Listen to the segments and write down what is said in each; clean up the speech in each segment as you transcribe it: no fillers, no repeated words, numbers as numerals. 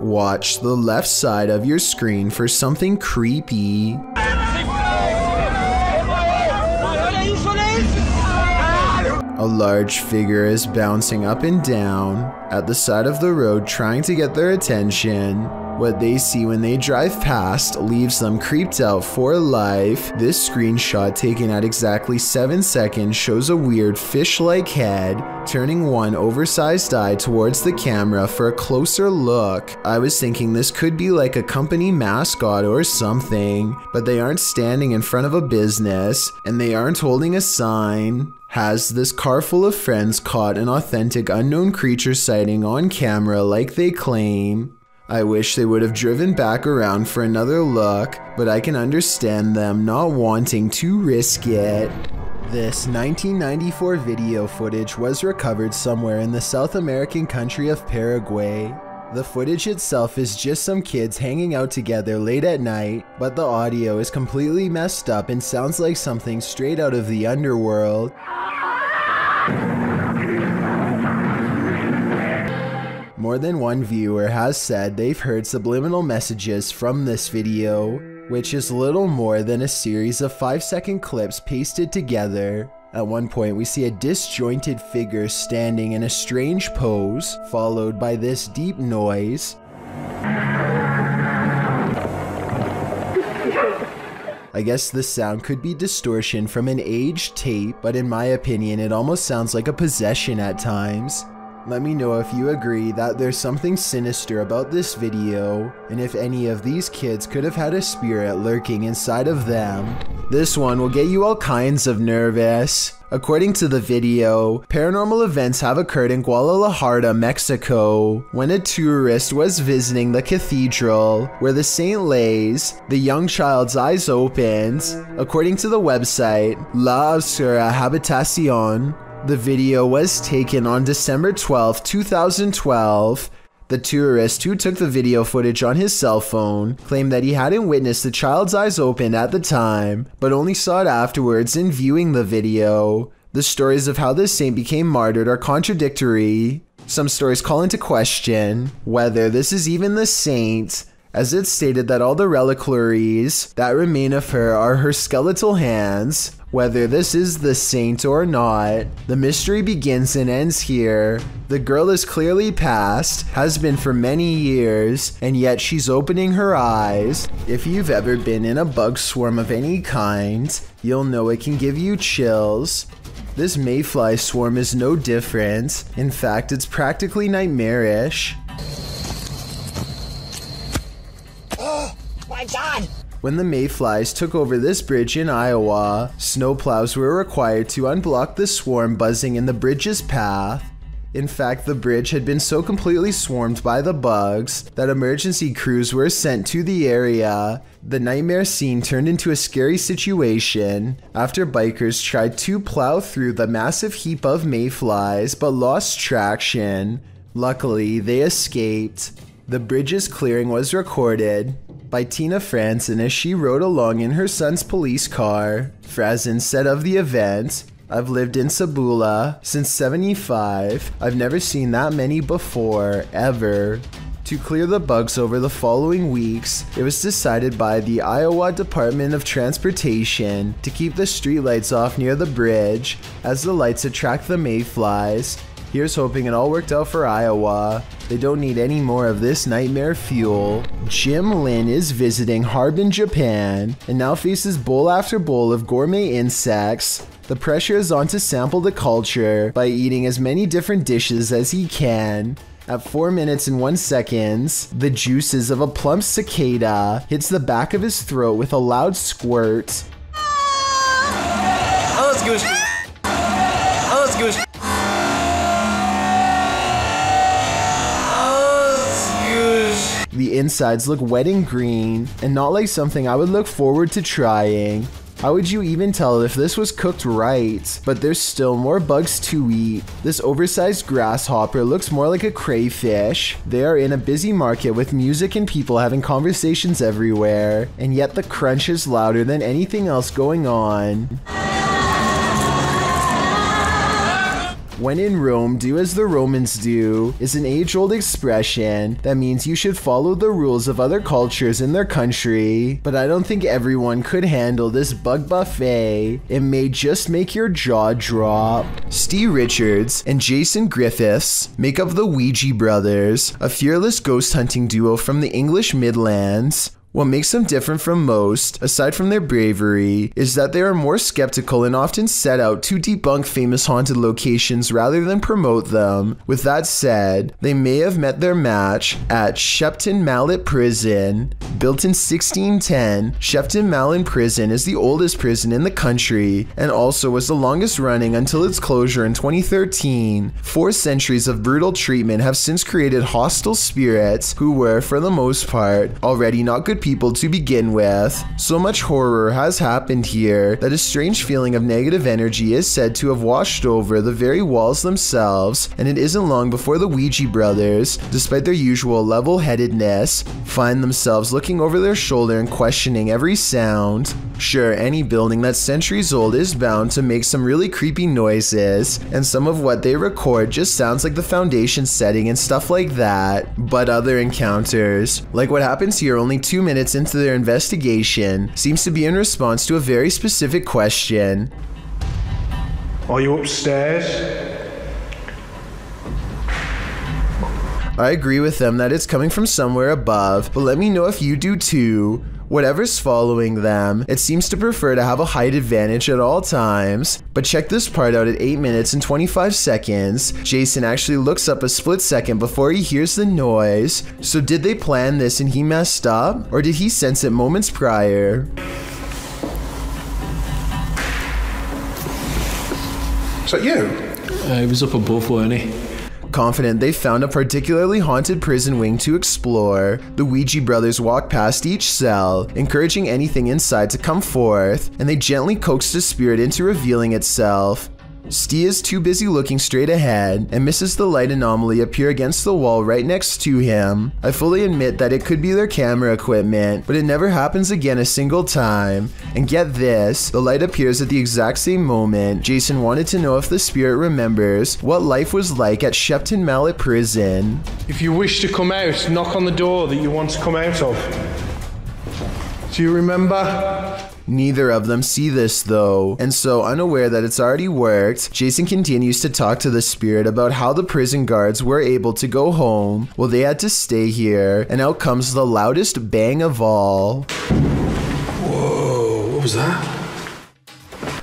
Watch the left side of your screen for something creepy. A large figure is bouncing up and down at the side of the road trying to get their attention. What they see when they drive past leaves them creeped out for life. This screenshot, taken at exactly 7 seconds, shows a weird fish-like head turning one oversized eye towards the camera for a closer look. I was thinking this could be like a company mascot or something, but they aren't standing in front of a business and they aren't holding a sign. Has this car full of friends caught an authentic unknown creature sighting on camera like they claim? I wish they would have driven back around for another look, but I can understand them not wanting to risk it. This 1994 video footage was recovered somewhere in the South American country of Paraguay. The footage itself is just some kids hanging out together late at night, but the audio is completely messed up and sounds like something straight out of the underworld. More than one viewer has said they've heard subliminal messages from this video, which is little more than a series of 5-second clips pasted together. At one point we see a disjointed figure standing in a strange pose, followed by this deep noise. I guess the sound could be distortion from an aged tape, but in my opinion it almost sounds like a possession at times. Let me know if you agree that there's something sinister about this video, and if any of these kids could have had a spirit lurking inside of them. This one will get you all kinds of nervous. According to the video, paranormal events have occurred in Guadalajara, Mexico, when a tourist was visiting the cathedral where the saint lays. The young child's eyes opened. According to the website La Oscura Habitación, the video was taken on December 12, 2012. The tourist who took the video footage on his cell phone claimed that he hadn't witnessed the child's eyes open at the time, but only saw it afterwards in viewing the video. The stories of how this saint became martyred are contradictory. Some stories call into question whether this is even the saint, as it's stated that all the reliquaries that remain of her are her skeletal hands. Whether this is the saint or not, the mystery begins and ends here. The girl is clearly past, has been for many years, and yet she's opening her eyes. If you've ever been in a bug swarm of any kind, you'll know it can give you chills. This mayfly swarm is no different. In fact, it's practically nightmarish. Oh my God! When the mayflies took over this bridge in Iowa, snowplows were required to unblock the swarm buzzing in the bridge's path. In fact, the bridge had been so completely swarmed by the bugs that emergency crews were sent to the area. The nightmare scene turned into a scary situation after bikers tried to plow through the massive heap of mayflies but lost traction. Luckily, they escaped. The bridge's clearing was recorded by Tina Franzen as she rode along in her son's police car. Franzen said of the event, "I've lived in Sabula since '75. I've never seen that many before, ever." To clear the bugs over the following weeks, it was decided by the Iowa Department of Transportation to keep the streetlights off near the bridge, as the lights attract the mayflies. Here's hoping it all worked out for Iowa. They don't need any more of this nightmare fuel. Jim Lin is visiting Harbin, Japan, and now faces bowl after bowl of gourmet insects. The pressure is on to sample the culture by eating as many different dishes as he can. At 4 minutes and 1 second, the juices of a plump cicada hits the back of his throat with a loud squirt. Oh, it's gooshy. Oh, it's gooshy. The insides look wet and green, and not like something I would look forward to trying. How would you even tell if this was cooked right? But there's still more bugs to eat. This oversized grasshopper looks more like a crayfish. They are in a busy market with music and people having conversations everywhere, and yet the crunch is louder than anything else going on. When in Rome, do as the Romans do is an age-old expression that means you should follow the rules of other cultures in their country, but I don't think everyone could handle this bug buffet. It may just make your jaw drop. Steve Richards and Jason Griffiths make up the Ouija brothers, a fearless ghost hunting duo from the English Midlands. What makes them different from most, aside from their bravery, is that they are more skeptical and often set out to debunk famous haunted locations rather than promote them. With that said, they may have met their match at Shepton Mallet Prison. Built in 1610, Shepton Mallet Prison is the oldest prison in the country and also was the longest running until its closure in 2013. 4 centuries of brutal treatment have since created hostile spirits who were, for the most part, already not good people to begin with. So much horror has happened here that a strange feeling of negative energy is said to have washed over the very walls themselves, and it isn't long before the Ouija brothers, despite their usual level-headedness, find themselves looking over their shoulder and questioning every sound. Sure, any building that's centuries old is bound to make some really creepy noises, and some of what they record just sounds like the foundation setting and stuff like that, but other encounters, like what happens here only 2 minutes into their investigation, seems to be in response to a very specific question. Are you upstairs? I agree with them that it's coming from somewhere above, but let me know if you do too. Whatever's following them, it seems to prefer to have a height advantage at all times. But check this part out at 8 minutes and 25 seconds. Jason actually looks up a split second before he hears the noise. So did they plan this and he messed up? Or did he sense it moments prior? Is that you? He was up above, weren't he? Confident they found a particularly haunted prison wing to explore, the Ouija brothers walk past each cell, encouraging anything inside to come forth, and they gently coax the spirit into revealing itself. Steve is too busy looking straight ahead and misses the light anomaly appear against the wall right next to him. I fully admit that it could be their camera equipment, but it never happens again a single time. And get this, the light appears at the exact same moment. Jason wanted to know if the spirit remembers what life was like at Shepton Mallet Prison. If you wish to come out, knock on the door that you want to come out of. Do you remember? Neither of them see this though, and so unaware that it's already worked, Jason continues to talk to the spirit about how the prison guards were able to go home while they had to stay here, and out comes the loudest bang of all. Whoa, what was that?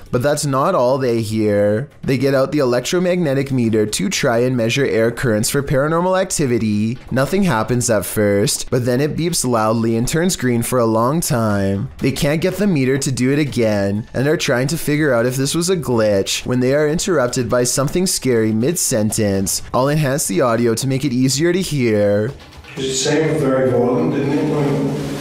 But that's not all they hear. They get out the electromagnetic meter to try and measure air currents for paranormal activity. Nothing happens at first, but then it beeps loudly and turns green for a long time. They can't get the meter to do it again, and are trying to figure out if this was a glitch when they are interrupted by something scary mid-sentence. I'll enhance the audio to make it easier to hear. It sounded very violent, didn't it?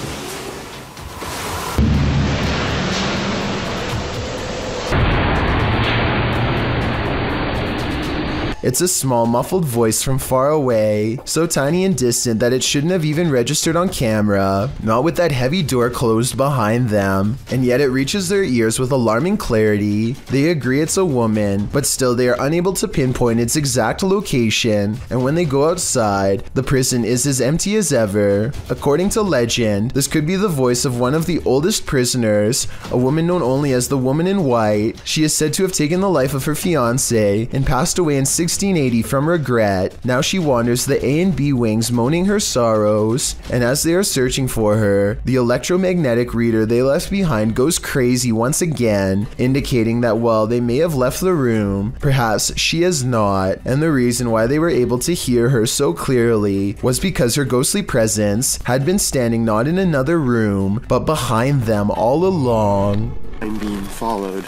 It's a small, muffled voice from far away, so tiny and distant that it shouldn't have even registered on camera, not with that heavy door closed behind them, and yet it reaches their ears with alarming clarity. They agree it's a woman, but still they are unable to pinpoint its exact location, and when they go outside, the prison is as empty as ever. According to legend, this could be the voice of one of the oldest prisoners, a woman known only as the Woman in White. She is said to have taken the life of her fiancé and passed away in 1680 from regret. Now she wanders the A and B wings moaning her sorrows, and as they are searching for her, the electromagnetic reader they left behind goes crazy once again, indicating that while they may have left the room, perhaps she has not, and the reason why they were able to hear her so clearly was because her ghostly presence had been standing not in another room, but behind them all along. I'm being followed.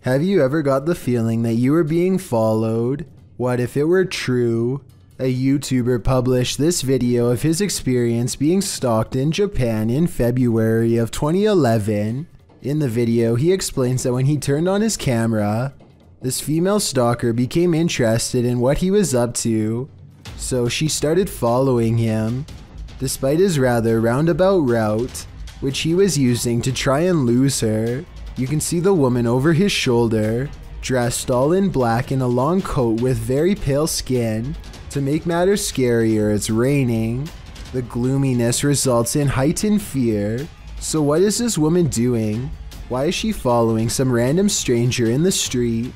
Have you ever got the feeling that you were being followed? What if it were true? A YouTuber published this video of his experience being stalked in Japan in February of 2011. In the video, he explains that when he turned on his camera, this female stalker became interested in what he was up to, so she started following him, despite his rather roundabout route, which he was using to try and lose her. You can see the woman over his shoulder, dressed all in black in a long coat with very pale skin. To make matters scarier, it's raining. The gloominess results in heightened fear. So what is this woman doing? Why is she following some random stranger in the street?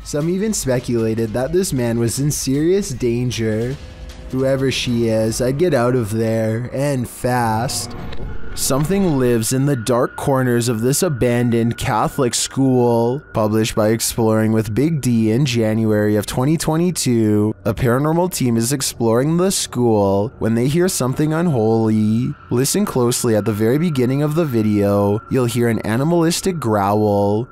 Some even speculated that this man was in serious danger. Whoever she is, I'd get out of there, and fast. Something lives in the dark corners of this abandoned Catholic school. Published by Exploring with Big D in January of 2022, a paranormal team is exploring the school when they hear something unholy. Listen closely. At the very beginning of the video, you'll hear an animalistic growl.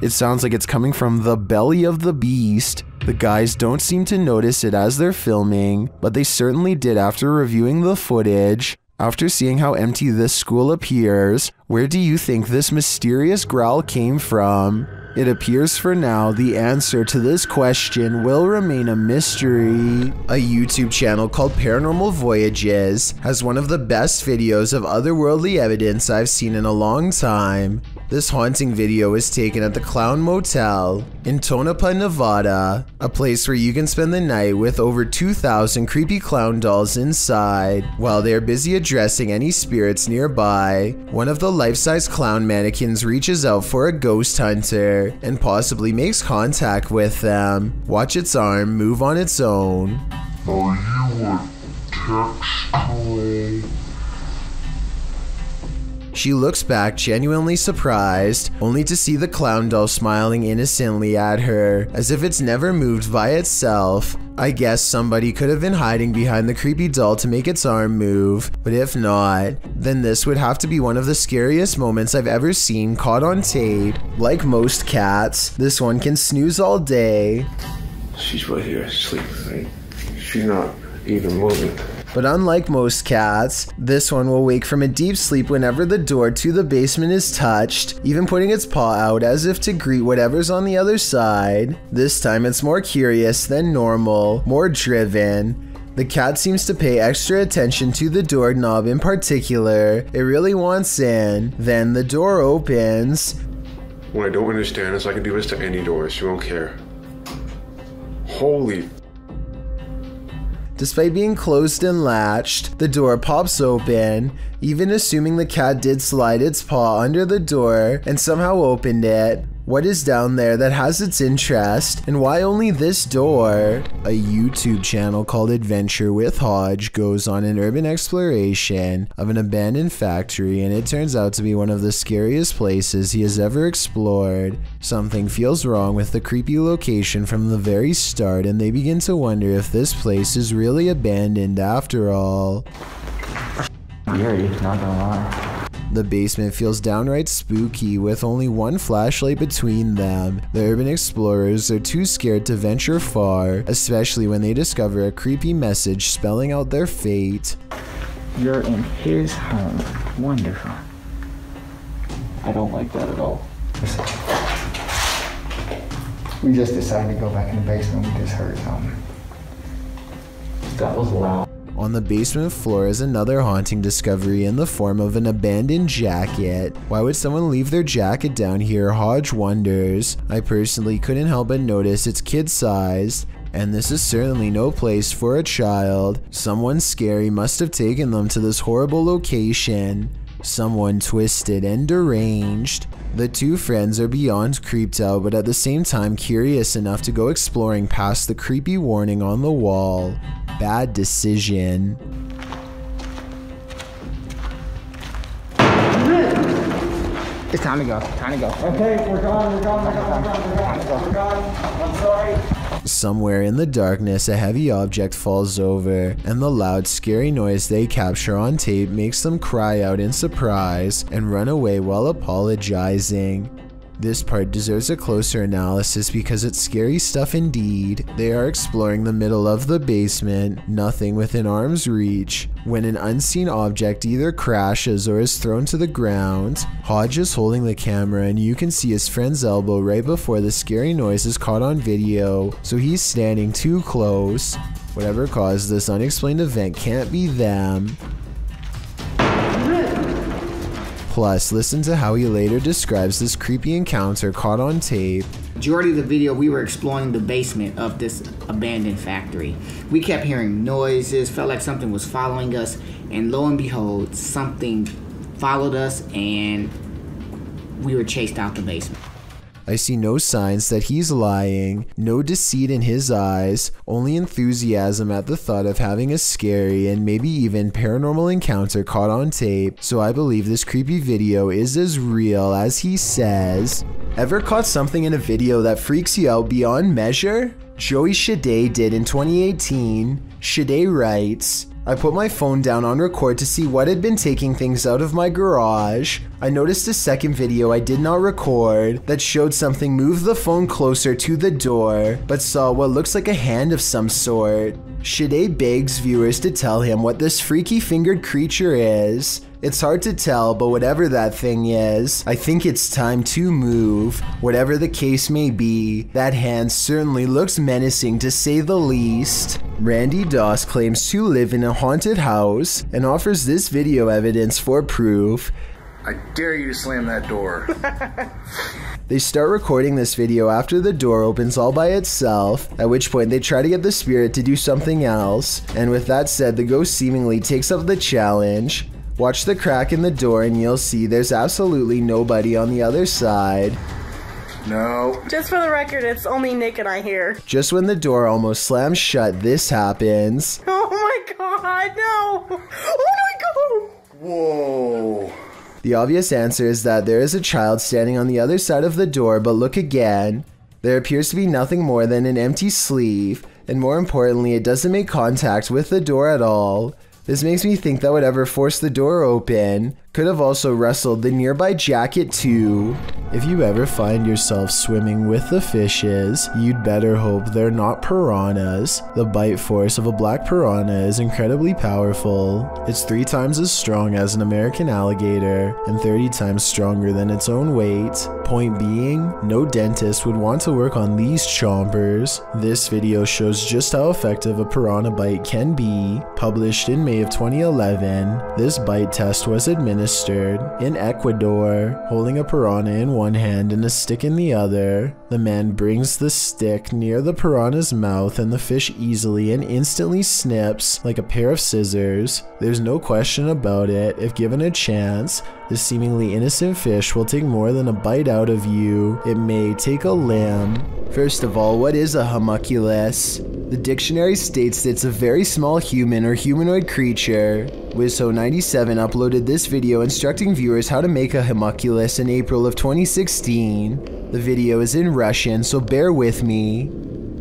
It sounds like it's coming from the belly of the beast. The guys don't seem to notice it as they're filming, but they certainly did after reviewing the footage. After seeing how empty this school appears, where do you think this mysterious growl came from? It appears for now the answer to this question will remain a mystery. A YouTube channel called Paranormal Voyages has one of the best videos of otherworldly evidence I've seen in a long time. This haunting video was taken at the Clown Motel in Tonopah, Nevada, a place where you can spend the night with over 2,000 creepy clown dolls inside. While they're busy addressing any spirits nearby, one of the life-size clown mannequins reaches out for a ghost hunter and possibly makes contact with them. Watch its arm move on its own. Are you a textual? She looks back genuinely surprised, only to see the clown doll smiling innocently at her, as if it's never moved by itself. I guess somebody could have been hiding behind the creepy doll to make its arm move, but if not, then this would have to be one of the scariest moments I've ever seen caught on tape. Like most cats, this one can snooze all day. She's right here asleep, right? She's not even moving. But unlike most cats, this one will wake from a deep sleep whenever the door to the basement is touched, even putting its paw out as if to greet whatever's on the other side. This time it's more curious than normal, more driven. The cat seems to pay extra attention to the doorknob in particular. It really wants in. Then the door opens. What I don't understand is I can do this to any door. She won't care. Holy. Despite being closed and latched, the door pops open, even assuming the cat did slide its paw under the door and somehow opened it. What is down there that has its interest, and why only this door? A YouTube channel called Adventure with Hodge goes on an urban exploration of an abandoned factory, and it turns out to be one of the scariest places he has ever explored. Something feels wrong with the creepy location from the very start, and they begin to wonder if this place is really abandoned after all. Eerie, not gonna lie. The basement feels downright spooky with only one flashlight between them. The urban explorers are too scared to venture far, especially when they discover a creepy message spelling out their fate. You're in his home. Wonderful. I don't like that at all. We just decided to go back in the basement. We just heard something. That was loud. On the basement floor is another haunting discovery in the form of an abandoned jacket. Why would someone leave their jacket down here? Hodge wonders. I personally couldn't help but notice it's kid-sized, and this is certainly no place for a child. Someone scary must have taken them to this horrible location. Someone twisted and deranged. The two friends are beyond creeped out, but at the same time curious enough to go exploring past the creepy warning on the wall. Bad decision. It's time to go. Time to go. Okay, we're gone. I'm sorry. Somewhere in the darkness, a heavy object falls over, and the loud, scary noise they capture on tape makes them cry out in surprise and run away while apologizing. This part deserves a closer analysis because it's scary stuff indeed. They are exploring the middle of the basement, nothing within arm's reach, when an unseen object either crashes or is thrown to the ground. Hodge is holding the camera and you can see his friend's elbow right before the scary noise is caught on video, so he's standing too close. Whatever caused this unexplained event can't be them. Plus, listen to how he later describes this creepy encounter caught on tape. Majority of the video, we were exploring the basement of this abandoned factory. We kept hearing noises, felt like something was following us, and lo and behold, something followed us and we were chased out the basement. I see no signs that he's lying, no deceit in his eyes, only enthusiasm at the thought of having a scary and maybe even paranormal encounter caught on tape, so I believe this creepy video is as real as he says. Ever caught something in a video that freaks you out beyond measure? Joey Shadday did in 2018. Shadday writes, I put my phone down on record to see what had been taking things out of my garage. I noticed a second video I did not record that showed something move the phone closer to the door, but saw what looks like a hand of some sort. Shadday begs viewers to tell him what this freaky fingered creature is. It's hard to tell, but whatever that thing is, I think it's time to move. Whatever the case may be, that hand certainly looks menacing to say the least. Randy Doss claims to live in a haunted house and offers this video evidence for proof. I dare you to slam that door. They start recording this video after the door opens all by itself, at which point they try to get the spirit to do something else, and with that said, the ghost seemingly takes up the challenge. Watch the crack in the door and you'll see there's absolutely nobody on the other side. No. Just for the record, it's only Nick and I here. Just when the door almost slams shut, this happens. Oh my god, no! Oh my god! Whoa. The obvious answer is that there is a child standing on the other side of the door, but look again. There appears to be nothing more than an empty sleeve, and more importantly, it doesn't make contact with the door at all. This makes me think that whatever forced the door open could have also rustled the nearby jacket too. If you ever find yourself swimming with the fishes, you'd better hope they're not piranhas. The bite force of a black piranha is incredibly powerful. It's 3 times as strong as an American alligator and 30 times stronger than its own weight. Point being, no dentist would want to work on these chompers. This video shows just how effective a piranha bite can be. Published in May of 2011, this bite test was administered in Ecuador. Holding a piranha in one hand and a stick in the other, the man brings the stick near the piranha's mouth and the fish easily and instantly snips like a pair of scissors. There's no question about it. If given a chance, this seemingly innocent fish will take more than a bite out of you. It may take a limb. First of all, what is a homunculus? The dictionary states that it's a very small human or humanoid creature. Wizho97 uploaded this video instructing viewers how to make a homunculus in April of 2016. The video is in Russian, so bear with me.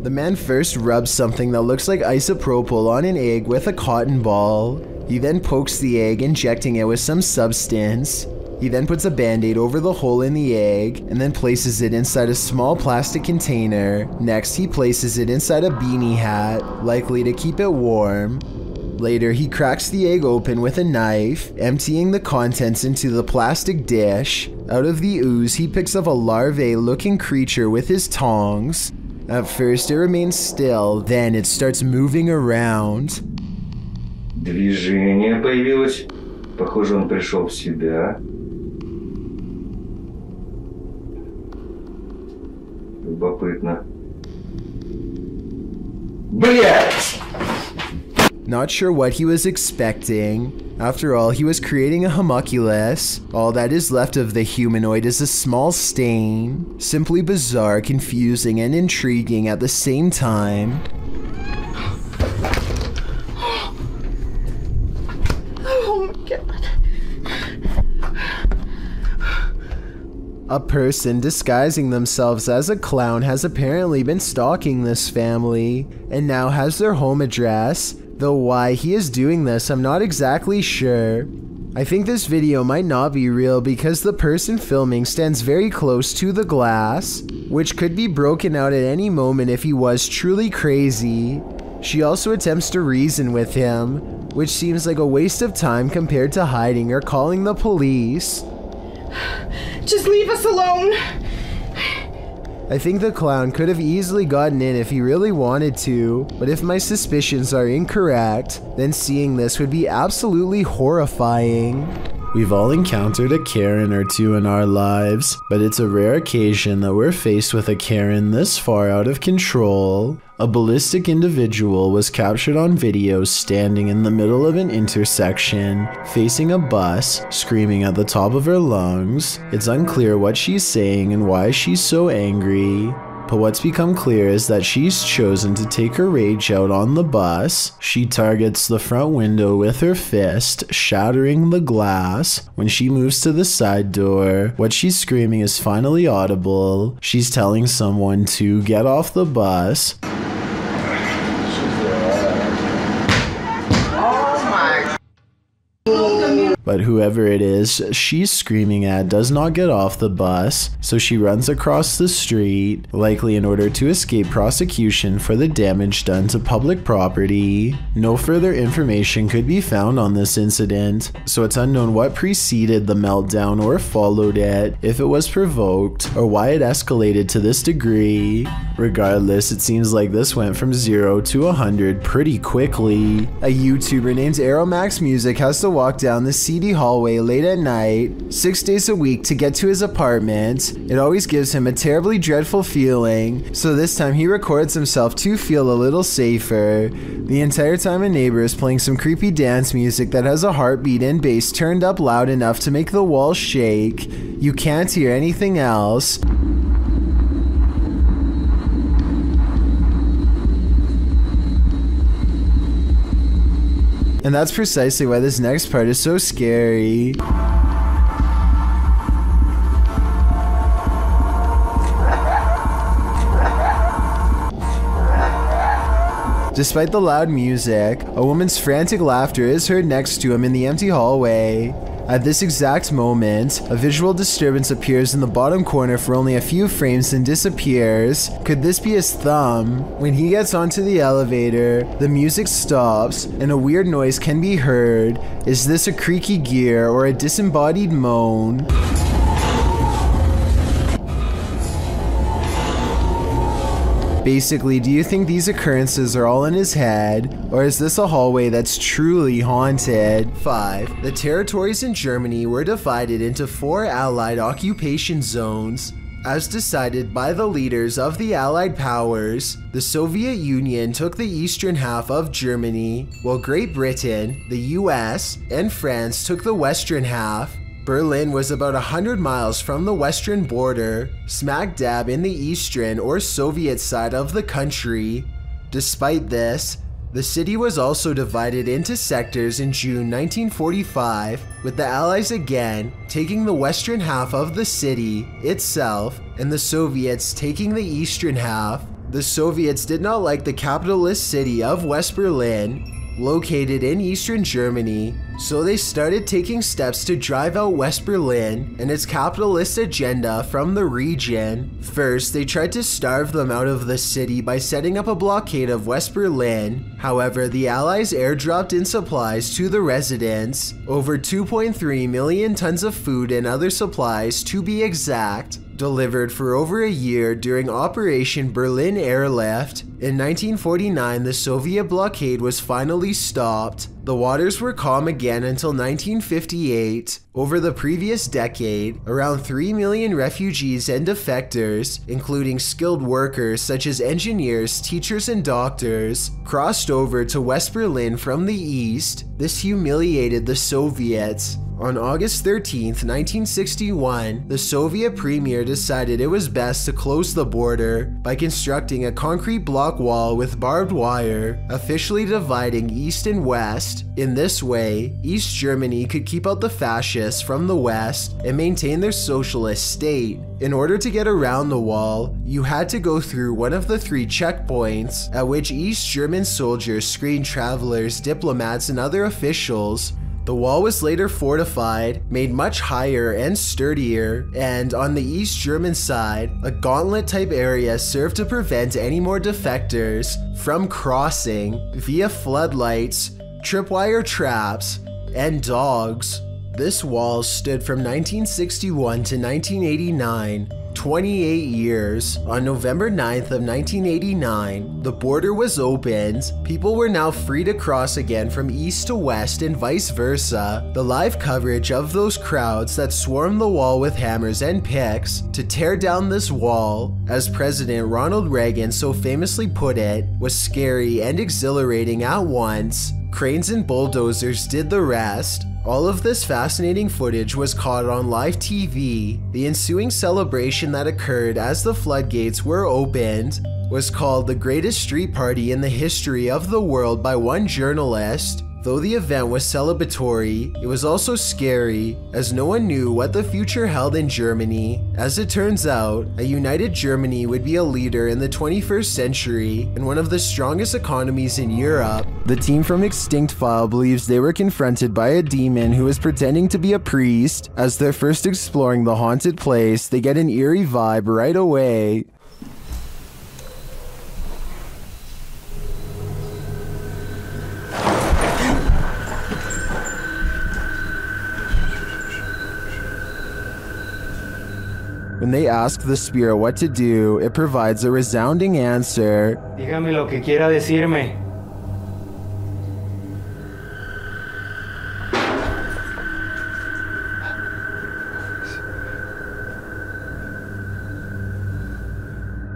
The man first rubs something that looks like isopropyl on an egg with a cotton ball. He then pokes the egg, injecting it with some substance. He then puts a band-aid over the hole in the egg and then places it inside a small plastic container. Next, he places it inside a beanie hat, likely to keep it warm. Later, he cracks the egg open with a knife, emptying the contents into the plastic dish. Out of the ooze, he picks up a larvae-looking creature with his tongs. At first, it remains still, then it starts moving around. Движение появилось. Похоже, он пришел в себя. Любопытно. Блять! Not sure what he was expecting. After all, he was creating a homunculus. All that is left of the humanoid is a small stain. Simply bizarre, confusing, and intriguing at the same time. Oh my god. A person disguising themselves as a clown has apparently been stalking this family, and now has their home address, though why he is doing this I'm not exactly sure. I think this video might not be real because the person filming stands very close to the glass, which could be broken out at any moment if he was truly crazy. She also attempts to reason with him, which seems like a waste of time compared to hiding or calling the police. Just leave us alone. I think the clown could have easily gotten in if he really wanted to, but if my suspicions are incorrect, then seeing this would be absolutely horrifying. We've all encountered a Karen or two in our lives, but it's a rare occasion that we're faced with a Karen this far out of control. A ballistic individual was captured on video standing in the middle of an intersection, facing a bus, screaming at the top of her lungs. It's unclear what she's saying and why she's so angry. But what's become clear is that she's chosen to take her rage out on the bus. She targets the front window with her fist, shattering the glass. When she moves to the side door, what she's screaming is finally audible. She's telling someone to get off the bus. But whoever it is she's screaming at does not get off the bus, so she runs across the street, likely in order to escape prosecution for the damage done to public property. No further information could be found on this incident, so it's unknown what preceded the meltdown or followed it, if it was provoked, or why it escalated to this degree. Regardless, it seems like this went from 0 to 100 pretty quickly. A YouTuber named Aeromax Music has to walk down the seedy hallway late at night, 6 days a week to get to his apartment. It always gives him a terribly dreadful feeling, so this time he records himself to feel a little safer. The entire time a neighbor is playing some creepy dance music that has a heartbeat and bass turned up loud enough to make the walls shake. You can't hear anything else. And that's precisely why this next part is so scary. Despite the loud music, a woman's frantic laughter is heard next to him in the empty hallway. At this exact moment, a visual disturbance appears in the bottom corner for only a few frames and disappears. Could this be his thumb? When he gets onto the elevator, the music stops and a weird noise can be heard. Is this a creaky gear or a disembodied moan? Basically, do you think these occurrences are all in his head, or is this a hallway that's truly haunted? 5. The territories in Germany were divided into 4 Allied occupation zones. As decided by the leaders of the Allied powers, the Soviet Union took the eastern half of Germany, while Great Britain, the US, and France took the western half. Berlin was about 100 miles from the western border, smack dab in the eastern or Soviet side of the country. Despite this, the city was also divided into sectors in June 1945, with the Allies again taking the western half of the city itself and the Soviets taking the eastern half. The Soviets did not like the capitalist city of West Berlin, located in eastern Germany, so they started taking steps to drive out West Berlin and its capitalist agenda from the region. First, they tried to starve them out of the city by setting up a blockade of West Berlin. However, the Allies airdropped in supplies to the residents, over 2.3 million tons of food and other supplies to be exact, delivered for over a year during Operation Berlin Airlift. In 1949, the Soviet blockade was finally stopped. The waters were calm again until 1958. Over the previous decade, around 3 million refugees and defectors, including skilled workers such as engineers, teachers, and doctors, crossed over to West Berlin from the east. This humiliated the Soviets. On August 13, 1961, the Soviet premier decided it was best to close the border by constructing a concrete block wall with barbed wire, officially dividing East and West. In this way, East Germany could keep out the fascists from the West and maintain their socialist state. In order to get around the wall, you had to go through one of the 3 checkpoints, at which East German soldiers screened travelers, diplomats, and other officials. The wall was later fortified, made much higher and sturdier, and on the East German side, a gauntlet-type area served to prevent any more defectors from crossing via floodlights, tripwire traps, and dogs. This wall stood from 1961 to 1989, 28 years. On November 9th of 1989, the border was opened. People were now free to cross again from east to west and vice versa. The live coverage of those crowds that swarmed the wall with hammers and picks to tear down this wall, as President Ronald Reagan so famously put it, was scary and exhilarating at once. Cranes and bulldozers did the rest. All of this fascinating footage was caught on live TV. The ensuing celebration that occurred as the floodgates were opened was called the greatest street party in the history of the world by one journalist. Though the event was celebratory, it was also scary, as no one knew what the future held in Germany. As it turns out, a united Germany would be a leader in the 21st century and one of the strongest economies in Europe. The team from Extinct File believes they were confronted by a demon who was pretending to be a priest. As they're first exploring the haunted place, they get an eerie vibe right away. When they ask the spirit what to do, it provides a resounding answer. Dígame lo que quiera decirme.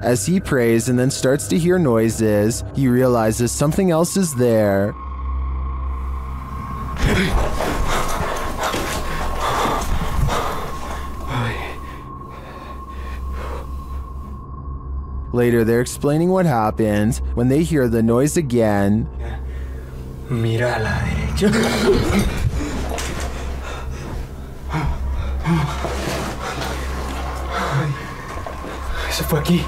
As he prays and then starts to hear noises, he realizes something else is there. Later, they're explaining what happened when they hear the noise again. Mira a la derecha. Eso fue aquí.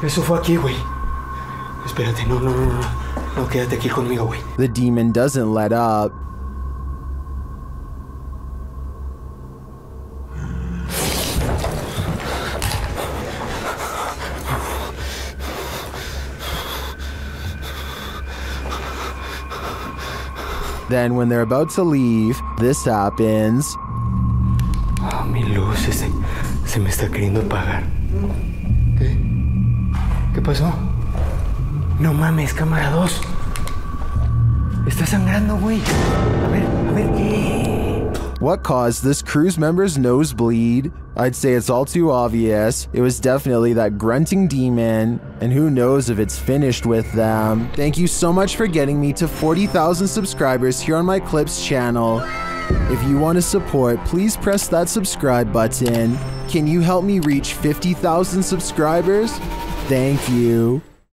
Eso fue aquí, güey. Espérate, no, quédate aquí conmigo, güey. The demon doesn't let up. Then, when they're about to leave, this happens. Oh, mi luz se me está queriendo apagar. ¿Qué? ¿Qué pasó? No mames, cámara 2. Está sangrando, güey. A ver, ¿qué? What caused this crew's member's nosebleed? I'd say it's all too obvious. It was definitely that grunting demon, and who knows if it's finished with them. Thank you so much for getting me to 40,000 subscribers here on my Clips channel. If you want to support, please press that subscribe button. Can you help me reach 50,000 subscribers? Thank you.